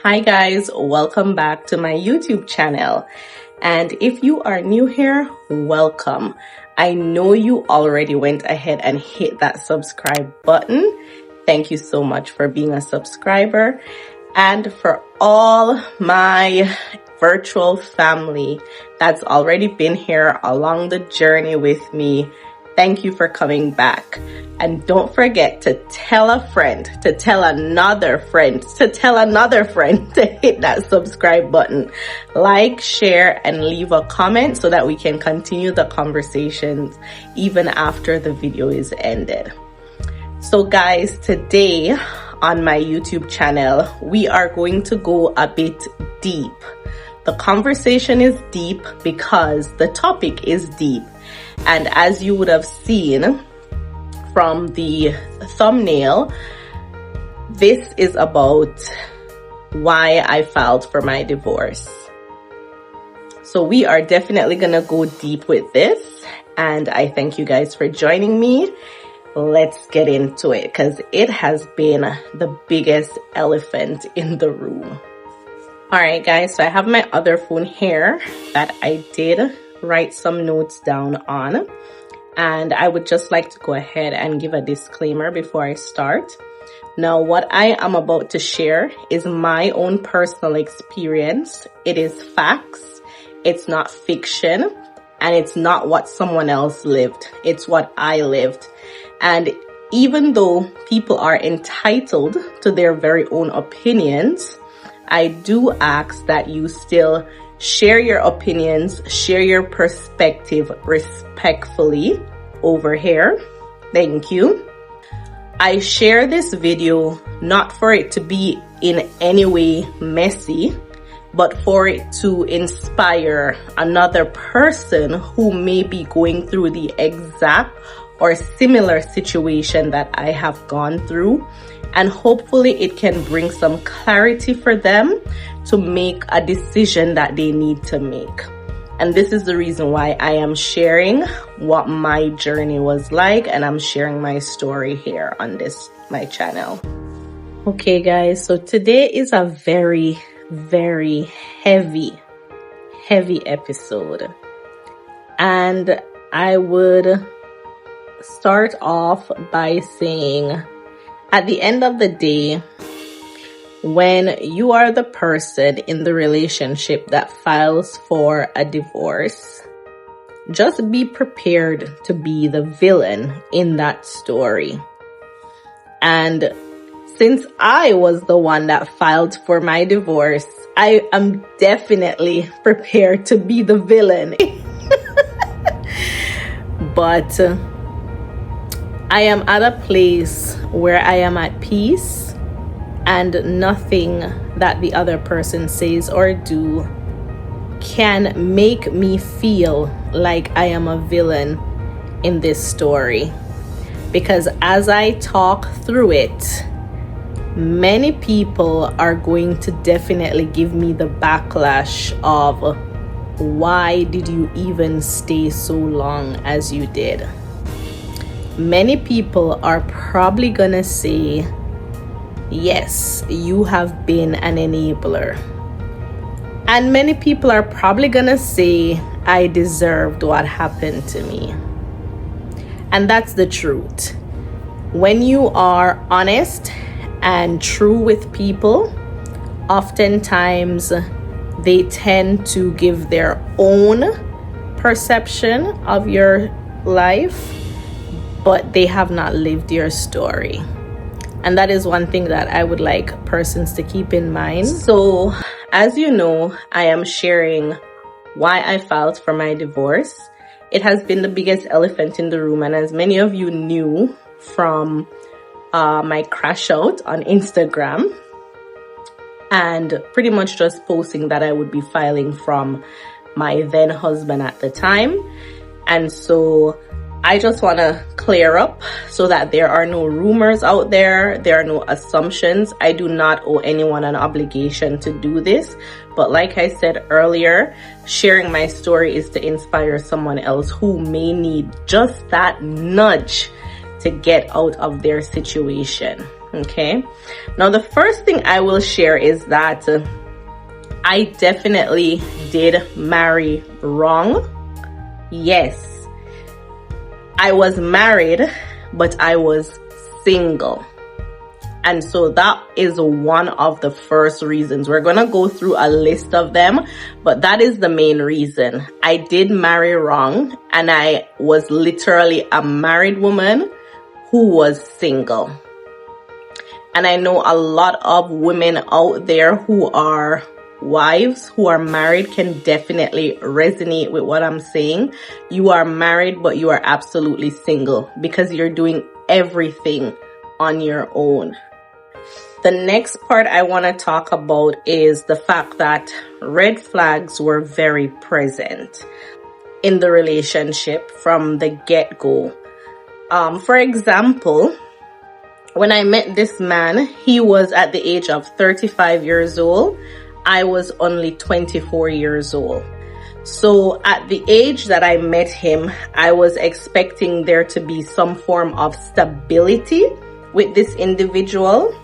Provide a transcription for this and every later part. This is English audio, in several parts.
Hi guys, welcome back to my YouTube channel. And if you are new here, welcome. I know you already went ahead and hit that subscribe button. Thank you so much for being a subscriber. And for all my virtual family that's already been here along the journey with me, thank you for coming back. And don't forget to tell a friend, to tell another friend, to tell another friend to hit that subscribe button. Like, share, and leave a comment so that we can continue the conversations even after the video is ended. So guys, today on my YouTube channel, we are going to go a bit deep. The conversation is deep because the topic is deep. And as you would have seen from the thumbnail, this is about why I filed for my divorce. So we are definitely gonna go deep with this, and I thank you guys for joining me. Let's get into it because it has been the biggest elephant in the room. All right, guys, so I have my other phone here that I did write some notes down on, and I would just like to go ahead and give a disclaimer before I start. Now, what I am about to share is my own personal experience. It is facts, it's not fiction, and it's not what someone else lived. It's what I lived. And even though people are entitled to their very own opinions, I do ask that you still share your opinions, share your perspective respectfully over here. Thank you. I share this video not for it to be in any way messy, but for it to inspire another person who may be going through the exact or similar situation that I have gone through. And hopefully it can bring some clarity for them to make a decision that they need to make. And this is the reason why I am sharing what my journey was like, and I'm sharing my story here on my channel. Okay guys, so today is a very, very heavy episode. And I would start off by saying, at the end of the day, when you are the person in the relationship that files for a divorce, just be prepared to be the villain in that story. And since I was the one that filed for my divorce, I am definitely prepared to be the villain. But I am at a place where I am at peace, and nothing that the other person says or do can make me feel like I am a villain in this story. Because as I talk through it, many people are going to definitely give me the backlash of, why did you even stay so long as you did? Many people are probably gonna say, yes, you have been an enabler. And many people are probably gonna say, I deserved what happened to me. And that's the truth. When you are honest and true with people, oftentimes they tend to give their own perception of your life, but they have not lived your story. And that is one thing that I would like persons to keep in mind. So, as you know, I am sharing why I filed for my divorce. It has been the biggest elephant in the room, and as many of you knew from my crash out on Instagram, and pretty much just posting that I would be filing from my then husband at the time. And so I just want to clear up so that there are no rumors out there. There are no assumptions. I do not owe anyone an obligation to do this. But like I said earlier, sharing my story is to inspire someone else who may need just that nudge to get out of their situation, Okay. Now, the first thing I will share is that I definitely did marry wrong. Yes, I was married, but I was single. And so that is one of the first reasons. We're going to go through a list of them, but that is the main reason. I did marry wrong, and I was literally a married woman who was single. And I know a lot of women out there who are wives, who are married, can definitely resonate with what I'm saying. You are married, but you are absolutely single because you're doing everything on your own. The next part I want to talk about is the fact that red flags were very present in the relationship from the get-go. For example, when I met this man, he was at the age of 35 years old. I was only 24 years old. So at the age that I met him, I was expecting there to be some form of stability with this individual.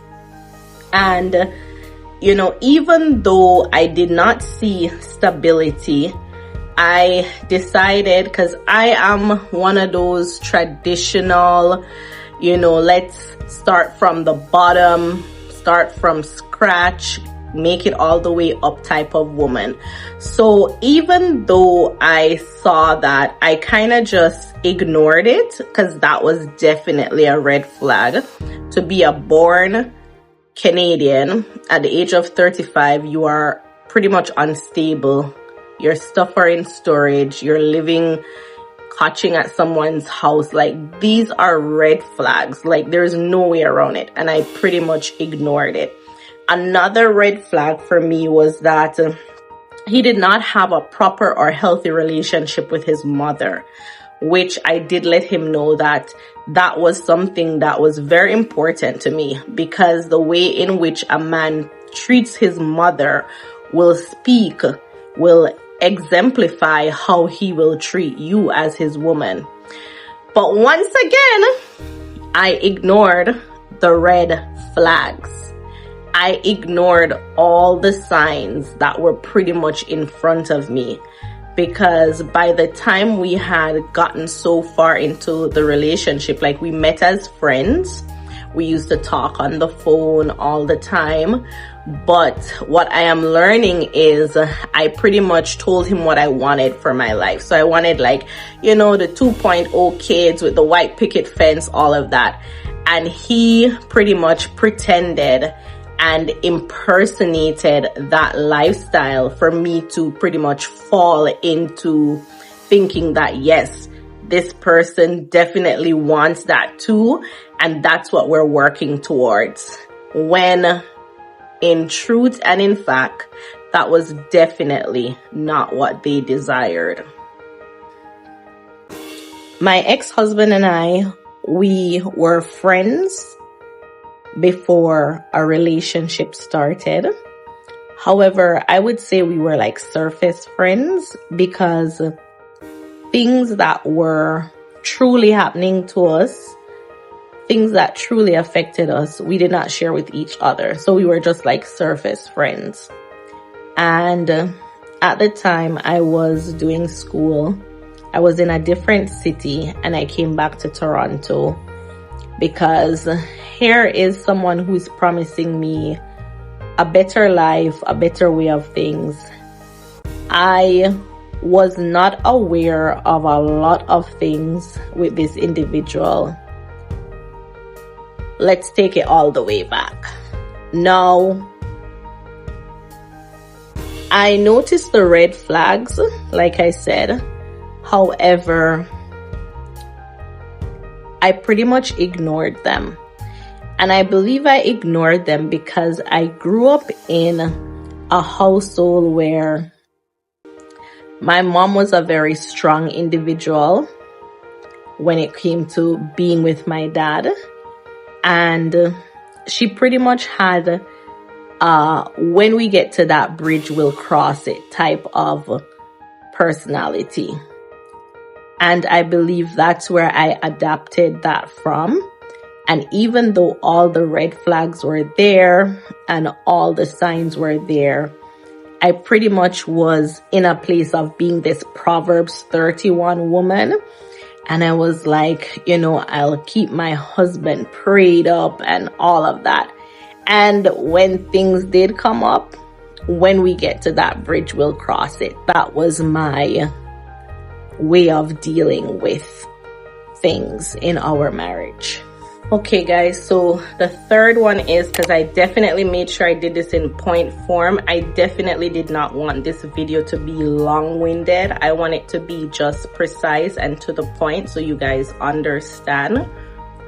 And, you know, even though I did not see stability, I decided, because I am one of those traditional, you know, let's start from the bottom, start from scratch, make it all the way up type of woman. So even though I saw that, I kind of just ignored it, because that was definitely a red flag. To be a born Canadian at the age of 35, you are pretty much unstable. Your stuff are in storage. You're living, catching at someone's house. Like, these are red flags. Like, there's no way around it. And I pretty much ignored it. Another red flag for me was that he did not have a proper or healthy relationship with his mother, which I did let him know that that was something that was very important to me, because the way in which a man treats his mother will exemplify how he will treat you as his woman. But once again, I ignored the red flags. I ignored all the signs that were pretty much in front of me, because by the time we had gotten so far into the relationship, like, we met as friends, we used to talk on the phone all the time. But what I am learning is I pretty much told him what I wanted for my life. So I wanted, like, you know, the 2.0 kids with the white picket fence, all of that. And he pretty much pretended and impersonated that lifestyle for me to pretty much fall into thinking that, yes, this person definitely wants that too, and that's what we're working towards. When in truth and in fact, that was definitely not what they desired. My ex-husband and I, we were friends before our relationship started. However, I would say we were like surface friends, because things that were truly happening to us, things that truly affected us, we did not share with each other. So we were just like surface friends. And at the time I was doing school, I was in a different city, and I came back to Toronto because here is someone who's promising me a better life, a better way of things. I was not aware of a lot of things with this individual. Let's take it all the way back. Now, I noticed the red flags, like I said. However, I pretty much ignored them. And I believe I ignored them because I grew up in a household where my mom was a very strong individual when it came to being with my dad. And she pretty much had, when we get to that bridge, we'll cross it type of personality. And I believe that's where I adapted that from. And even though all the red flags were there and all the signs were there, I pretty much was in a place of being this Proverbs 31 woman. And I was like, I'll keep my husband prayed up and all of that. And when things did come up, when we get to that bridge, we'll cross it. That was my way of dealing with things in our marriage. Okay guys, so the third one is, because I definitely made sure I did this in point form, I definitely did not want this video to be long-winded. I want it to be just precise and to the point so you guys understand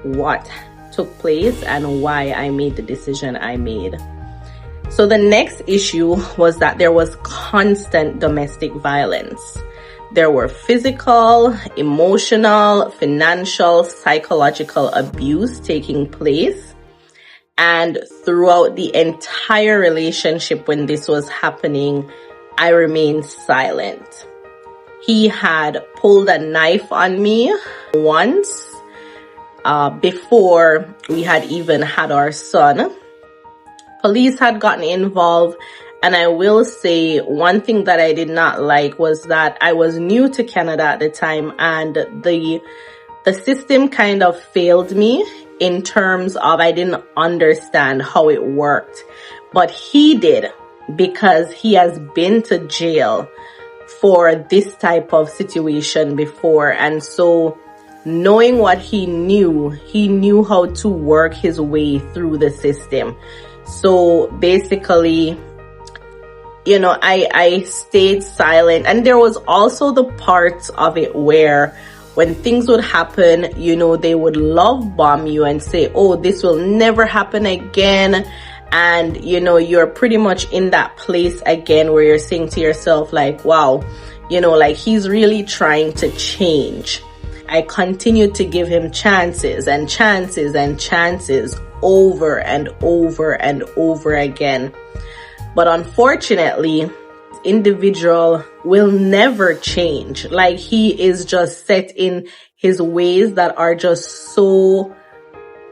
what took place and why I made the decision I made. So the next issue was that there was constant domestic violence. There were physical, emotional, financial, psychological abuse taking place. And throughout the entire relationship when this was happening, I remained silent. He had pulled a knife on me once before we had even had our son. Police had gotten involved. And I will say one thing that I did not like was that I was new to Canada at the time, and the system kind of failed me in terms of I didn't understand how it worked. But he did, because he has been to jail for this type of situation before. And so knowing what he knew how to work his way through the system. So basically, I stayed silent. And there was also the parts of it where when things would happen, they would love bomb you and say, oh, this will never happen again. And, you're pretty much in that place again where you're saying to yourself, like, wow, like he's really trying to change. I continued to give him chances and chances and chances over and over and over again. But unfortunately, individual will never change. Like, he is just set in his ways that are just so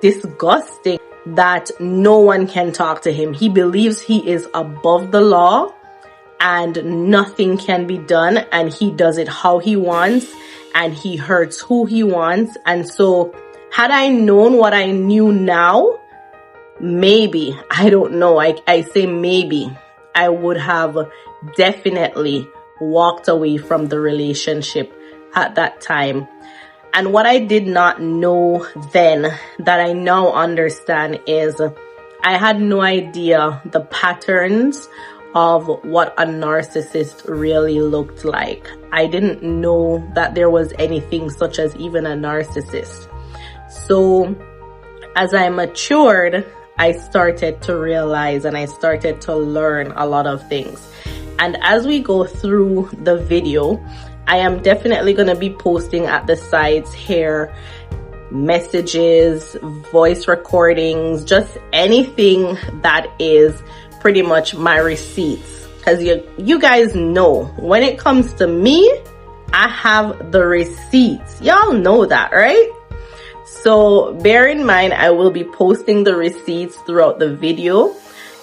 disgusting that no one can talk to him. He believes he is above the law and nothing can be done, and he does it how he wants and he hurts who he wants. And so had I known what I knew now, maybe, I don't know, I say maybe, I would have definitely walked away from the relationship at that time. And what I did not know then that I now understand is I had no idea the patterns of what a narcissist really looked like. I didn't know that there was anything such as even a narcissist. So as I matured, I started to realize and I started to learn a lot of things. And as we go through the video, I am definitely going to be posting at the sides here messages, voice recordings, just anything that is pretty much my receipts. Because you guys know, when it comes to me, I have the receipts. Y'all know that, right? So bear in mind, I will be posting the receipts throughout the video.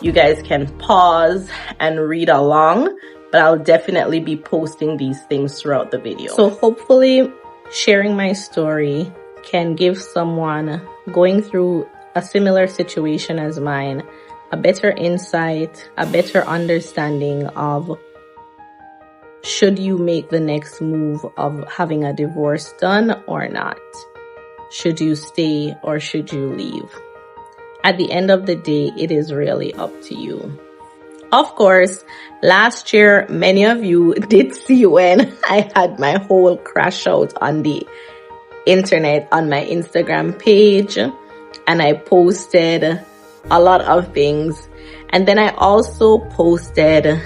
You guys can pause and read along, but I'll definitely be posting these things throughout the video. So hopefully sharing my story can give someone going through a similar situation as mine a better insight, a better understanding of should you make the next move of having a divorce done or not? Should you stay or should you leave? At the end of the day, it is really up to you. Of course, last year, many of you did see when I had my whole crash out on the internet on my Instagram page, and I posted a lot of things. And then I also posted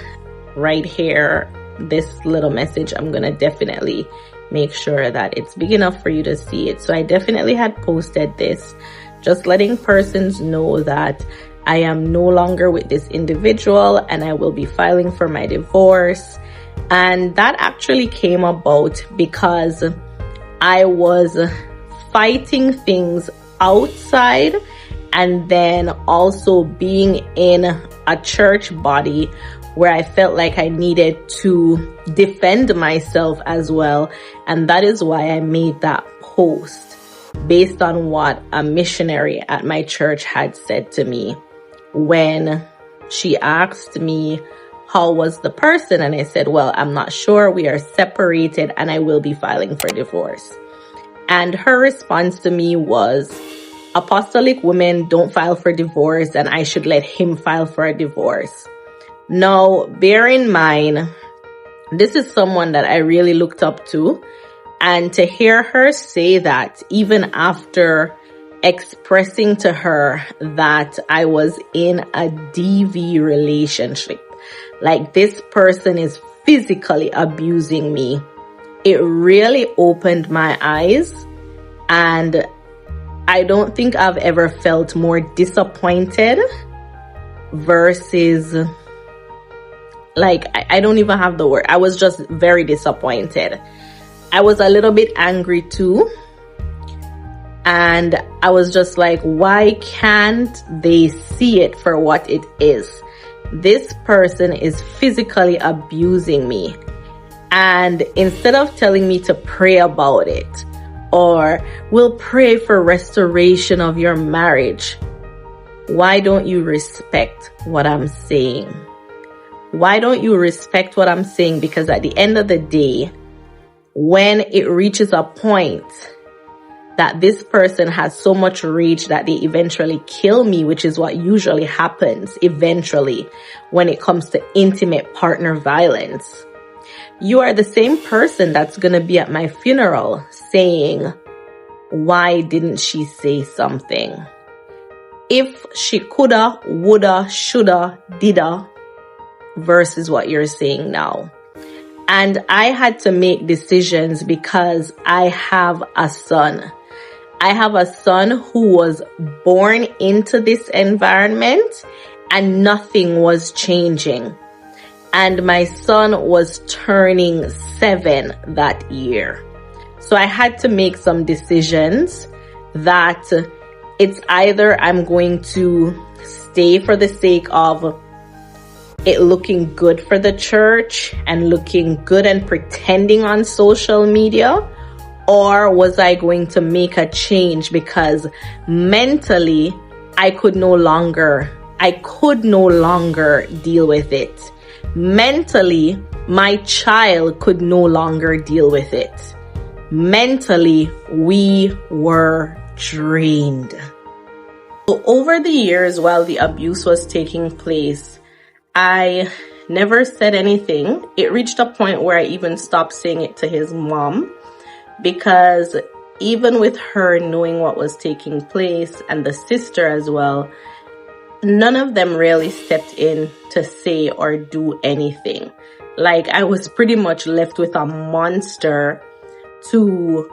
right here this little message. I'm gonna definitely make sure that it's big enough for you to see it. So I definitely had posted this, just letting persons know that I am no longer with this individual and I will be filing for my divorce. And that actually came about because I was fighting things outside, and then also being in a church body where I felt like I needed to defend myself as well. And that is why I made that post based on what a missionary at my church had said to me when she asked me, how was the person? And I said, well, I'm not sure. We are separated and I will be filing for divorce. And her response to me was, apostolic women don't file for divorce and I should let him file for a divorce. Now, bear in mind, this is someone that I really looked up to. And to hear her say that, even after expressing to her that I was in a DV relationship, like this person is physically abusing me, it really opened my eyes. And I don't think I've ever felt more disappointed versus, like, I don't even have the word. I was just very disappointed. I was a little bit angry too. And I was just like, why can't they see it for what it is? This person is physically abusing me. And instead of telling me to pray about it, or we'll pray for restoration of your marriage, why don't you respect what I'm saying? Why don't you respect what I'm saying? Because at the end of the day, when it reaches a point that this person has so much rage that they eventually kill me, which is what usually happens eventually when it comes to intimate partner violence, you are the same person that's going to be at my funeral saying, why didn't she say something? If she coulda, woulda, shoulda, dida, versus what you're saying now. And I had to make decisions because I have a son. I have a son who was born into this environment and nothing was changing. And my son was turning 7 that year. So I had to make some decisions that it's either I'm going to stay for the sake of it looking good for the church and looking good and pretending on social media, or was I going to make a change because mentally I could no longer deal with it. Mentally, my child could no longer deal with it. Mentally, we were drained. So over the years, while the abuse was taking place, I never said anything. It reached a point where I even stopped saying it to his mom, because even with her knowing what was taking place and the sister as well, none of them really stepped in to say or do anything. Like, I was pretty much left with a monster to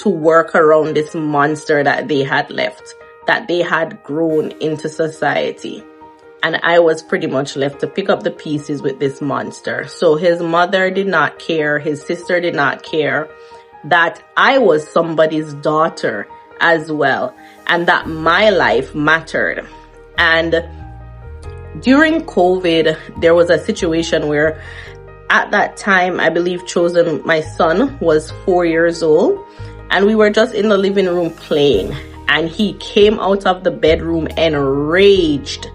work around this monster that they had left, that they had grown into society. And I was pretty much left to pick up the pieces with this monster. So his mother did not care. His sister did not care that I was somebody's daughter as well, and that my life mattered. And during COVID, there was a situation where at that time, I believe Chosen, my son, was 4 years old, and we were just in the living room playing, and he came out of the bedroom and raged.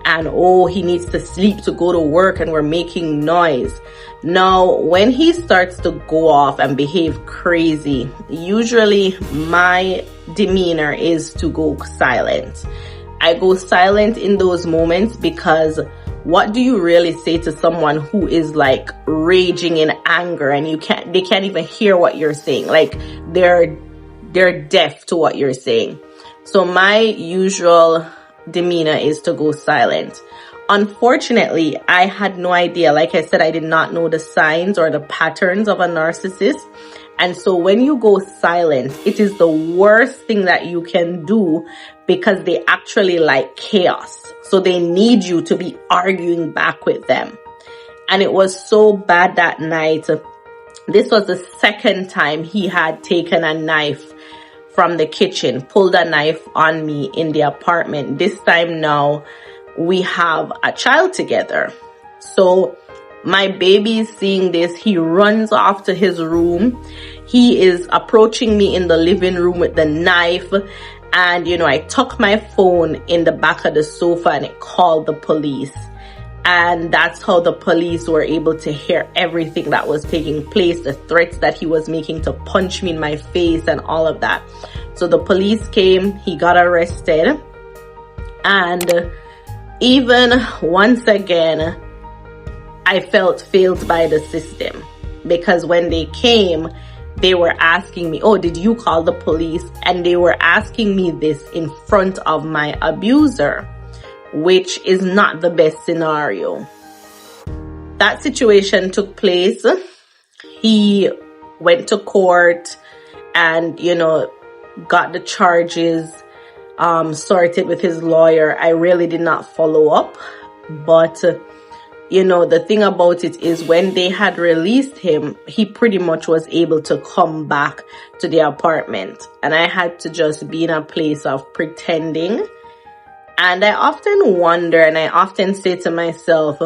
And he needs to sleep to go to work, and we're making noise. Now, when he starts to go off and behave crazy, usually my demeanor is to go silent. I go silent in those moments because what do you really say to someone who is like raging in anger and they can't even hear what you're saying? Like they're deaf to what you're saying. So my usual demeanor is to go silent. Unfortunately, I had no idea. Like I said, I did not know the signs or the patterns of a narcissist. And so when you go silent, it is the worst thing that you can do, because they actually like chaos. So they need you to be arguing back with them. And it was so bad that night. This was the second time he had taken a knife from the kitchen, pulled a knife on me in the apartment. This time now we have a child together. So my baby is seeing this. He runs off to his room. He is approaching me in the living room with the knife. And, I tuck my phone in the back of the sofa and it called the police. And that's how the police were able to hear everything that was taking place, the threats that he was making to punch me in my face and all of that. So the police came, he got arrested. And even once again, I felt failed by the system, because when they came, they were asking me, oh, did you call the police? And they were asking me this in front of my abuser, which is not the best scenario. That situation took place. He went to court and, got the charges sorted with his lawyer. I really did not follow up, but the thing about it is when they had released him, he pretty much was able to come back to the apartment. And I had to just be in a place of pretending. And I often wonder, and I often say to myself,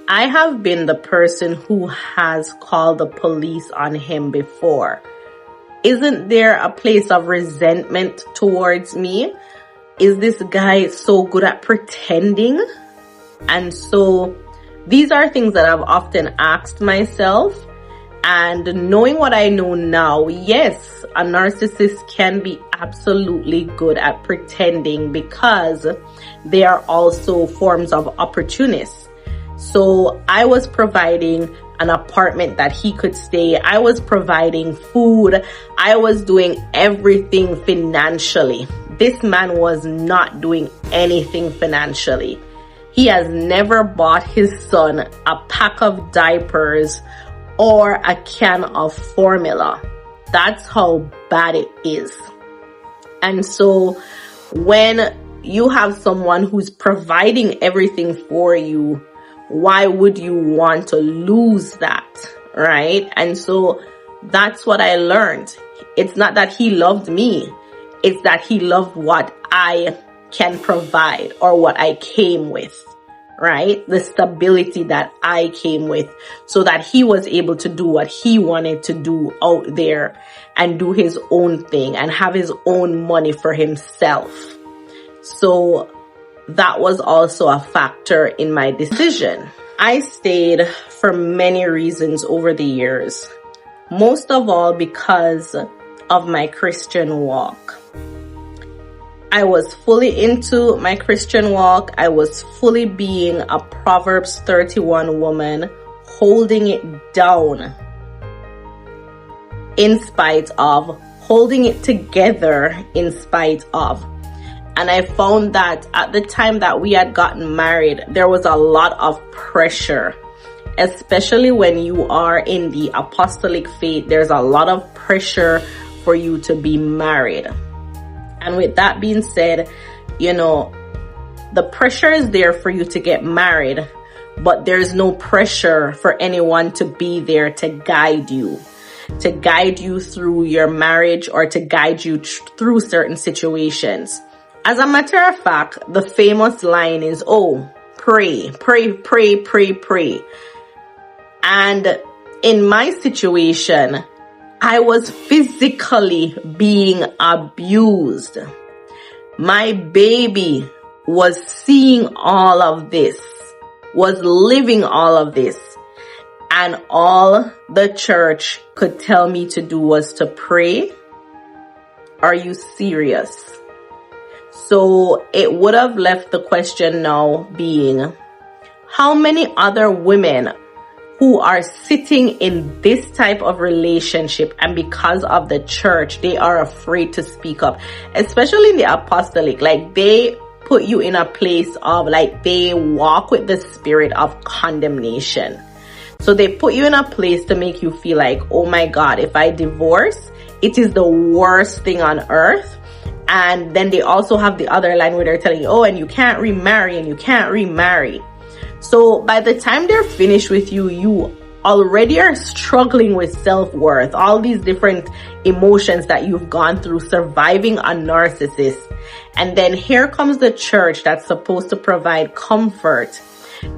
I have been the person who has called the police on him before. Isn't there a place of resentment towards me? Is this guy so good at pretending? And so these are things that I've often asked myself, and knowing what I know now, yes, a narcissist can be absolutely good at pretending, because they are also forms of opportunists. So I was providing an apartment that he could stay. I was providing food. I was doing everything financially. This man was not doing anything financially. He has never bought his son a pack of diapers or a can of formula. That's how bad it is. And so when you have someone who's providing everything for you, why would you want to lose that, right? And so that's what I learned. It's not that he loved me. It's that he loved what I can provide or what I came with, right? The stability that I came with, so that he was able to do what he wanted to do out there and do his own thing and have his own money for himself. So that was also a factor in my decision. I stayed for many reasons over the years, most of all because of my Christian walk. I was fully into my Christian walk. I was fully being a Proverbs 31 woman, holding it down in spite of, holding it together in spite of. And I found that at the time that we had gotten married, there was a lot of pressure, especially when you are in the apostolic faith. There's a lot of pressure for you to be married. And with that being said, the pressure is there for you to get married, but there's no pressure for anyone to be there to guide you through your marriage or to guide you through certain situations. As a matter of fact, the famous line is, oh, pray, pray, pray, pray, pray. And in my situation, I was physically being abused. My baby was seeing all of this, was living all of this. And all the church could tell me to do was to pray. Are you serious? So it would have left the question now being, how many other women who are sitting in this type of relationship, and because of the church, they are afraid to speak up, especially in the apostolic, like they put you in a place of, like, they walk with the spirit of condemnation. So they put you in a place to make you feel like, oh my God, if I divorce, it is the worst thing on earth. And then they also have the other line where they're telling you, oh, and you can't remarry, and you can't remarry. So by the time they're finished with you, you already are struggling with self-worth, all these different emotions that you've gone through surviving a narcissist. And then here comes the church that's supposed to provide comfort,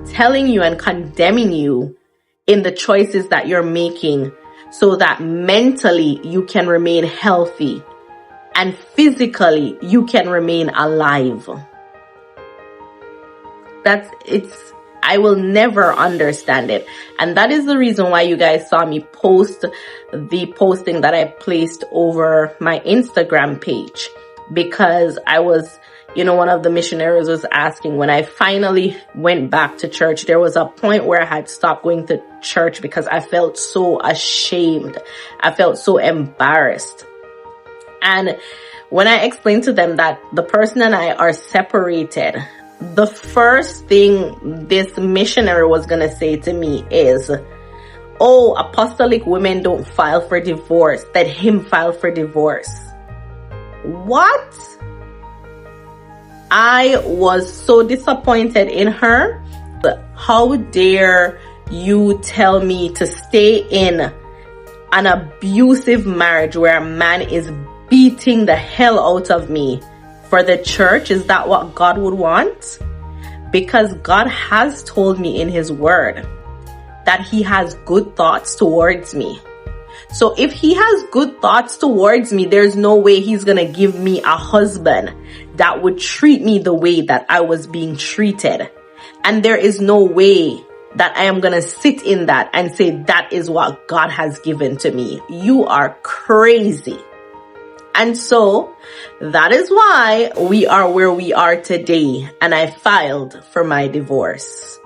telling you and condemning you in the choices that you're making so that mentally you can remain healthy and physically you can remain alive. I will never understand it. And that is the reason why you guys saw me post the posting that I placed over my Instagram page. Because I was, one of the missionaries was asking, when I finally went back to church, there was a point where I had stopped going to church because I felt so ashamed. I felt so embarrassed. And when I explained to them that the person and I are separated, the first thing this missionary was going to say to me is, oh, apostolic women don't file for divorce. Let him file for divorce. What? I was so disappointed in her. How dare you tell me to stay in an abusive marriage where a man is beating the hell out of me for the church? Is that what God would want? Because God has told me in his word that he has good thoughts towards me. So if he has good thoughts towards me, there's no way he's going to give me a husband that would treat me the way that I was being treated. And there is no way that I am going to sit in that and say that is what God has given to me. You are crazy. And so that is why we are where we are today. And I filed for my divorce.